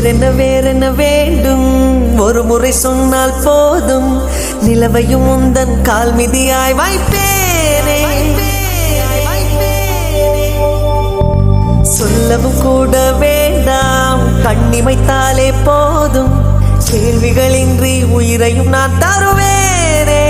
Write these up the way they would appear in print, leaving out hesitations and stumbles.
வேறென்ன வேண்டும் ஒரு முறை சொன்னால் போதும் நிலவையும் உந்தன் கால் மிதியாய் வைப்பேனே சொல்லவும் கூட வேண்டாம் கண்ணிமைத்தாலே போதும் கேள்விகளின்றி உயிரையும் நான் தருவேனே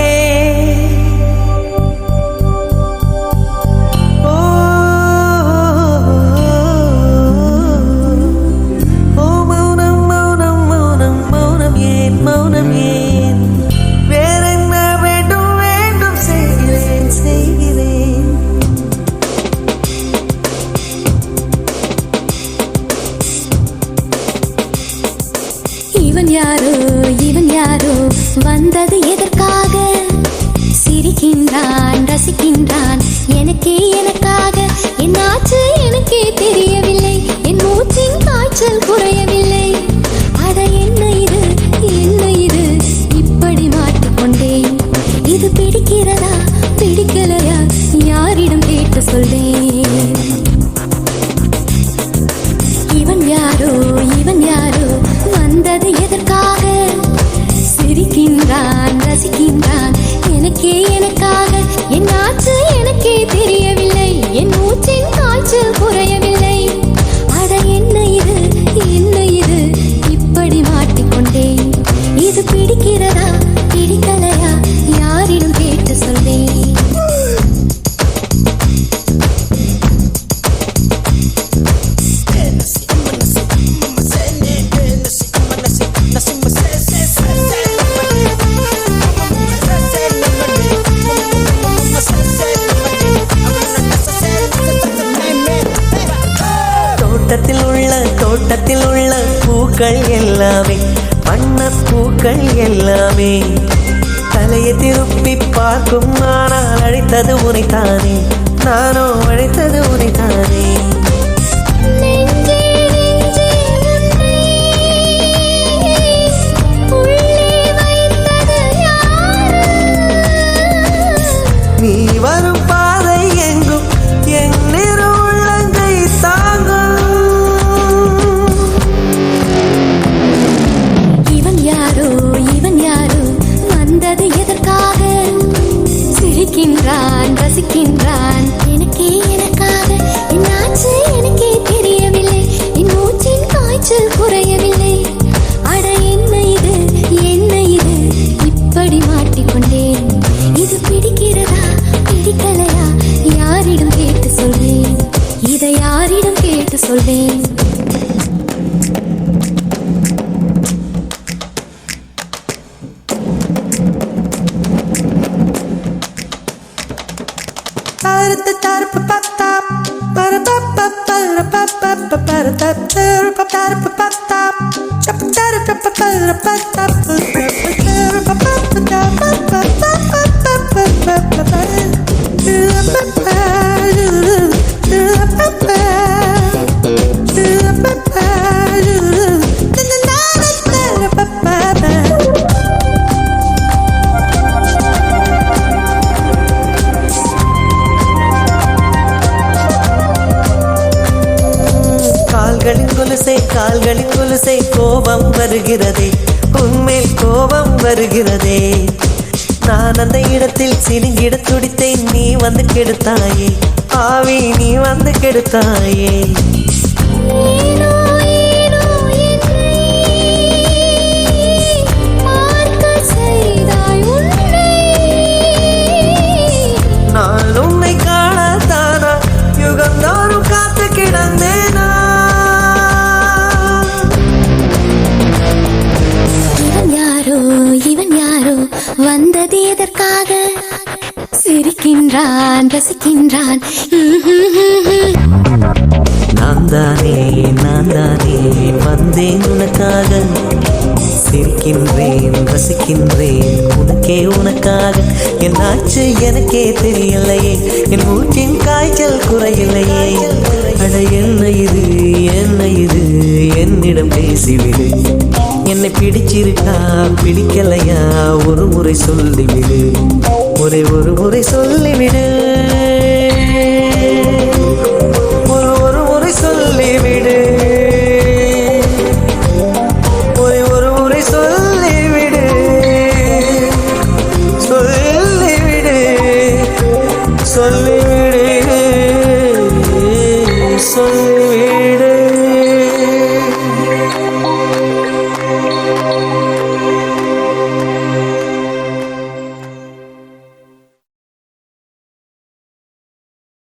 இவன் யாரோ வந்தது எதற்காக சிரிக்கின்றான் ரசிக்கின்றான் எனக்காக என்னாச்சு எனக்கே தெரியவில்லை என் மூச்சின் காய்ச்சல் குறையவில்லை அட என்ன இது இப்படி மாட்டிக்கொண்டேன் இது பிடிக்கிறதா பிடிக்கலையா யாரிடம் கேட்டு சொல்வேன் இவன் யாரோ வந்தது எதற்காக சிரிக்கின்றான் ரசிக்கின்றான் எனக்காக என்னாச்சு எனக்கே தெரியவில்லை என் மூச்சின் காய்ச்சல் குறையவில்லை அட என்ன இது இப்படி மாட்டிக்கொண்டேன் இது பிடிக்கிறதா பிடிக்கலையா யாரிடம் கேட்டு சொல்வேன் தோட்டத்தில் உள்ள பூக்கள் எல்லாமே வண்ணப் பூக்கள் எல்லாமே தலையை திருப்பி பார்க்கும் ஆனால் அழைத்தது உனைத்தானே நானோ அழைத்தது உனைத்தானே நீ வரும் பாதை எங்கும் என் உள்ளங்கை தாங்கும் இவன் யாரோ வந்தது எதற்காக சிரிக்கின்றான் ரசிக்கின்றான் எனக்காக என்னாச்சு எனக்கே தெரியவில்லை என் மூச்சின் காய்ச்சல் குறையவில்லை அட என்ன இது இப்படி மாட்டிக்கொண்டேன் இது பிடிக்கிறதா பிடிக்கலையா யாரிடம் கேட்டு சொல்வேன் இதை யாரிடம் கேட்டு சொல்வேன் கால்களின் கொலுசை கோபம் வருகிறதே உன்மேல் கோபம் வருகிறதே நான் அந்த இடத்தில் சினுங்கிட துடித்தேன் நீ வந்து கெடுத்தாயே ஆவி நீ வந்து கெடுத்தாயே நான் உன்னை காணத்தானா யுகந்தோறும் காத்து கிடந்தேனா இவன் யாரோ வந்தது எதற்காக சிரிக்கின்றான் ரசிக்கின்றான் நான் தானே வந்தேன் உனக்காக சிரிக்கின்றேன் ரசிக்கின்றேன் உனக்காக என்னாச்சு எனக்கே தெரியலையே என் மூச்சின் காய்ச்சல் குறையில்லையே அட என்ன இது என்னிடம் பேசிவிடு என்னை பிடிச்சிருக்கா பிடிக்கலையா ஒரு முறை சொல்லிவிடு ஒரு முறை சொல்லிவிடு ஒரு முறை சொல்லிவிடு சொல்லு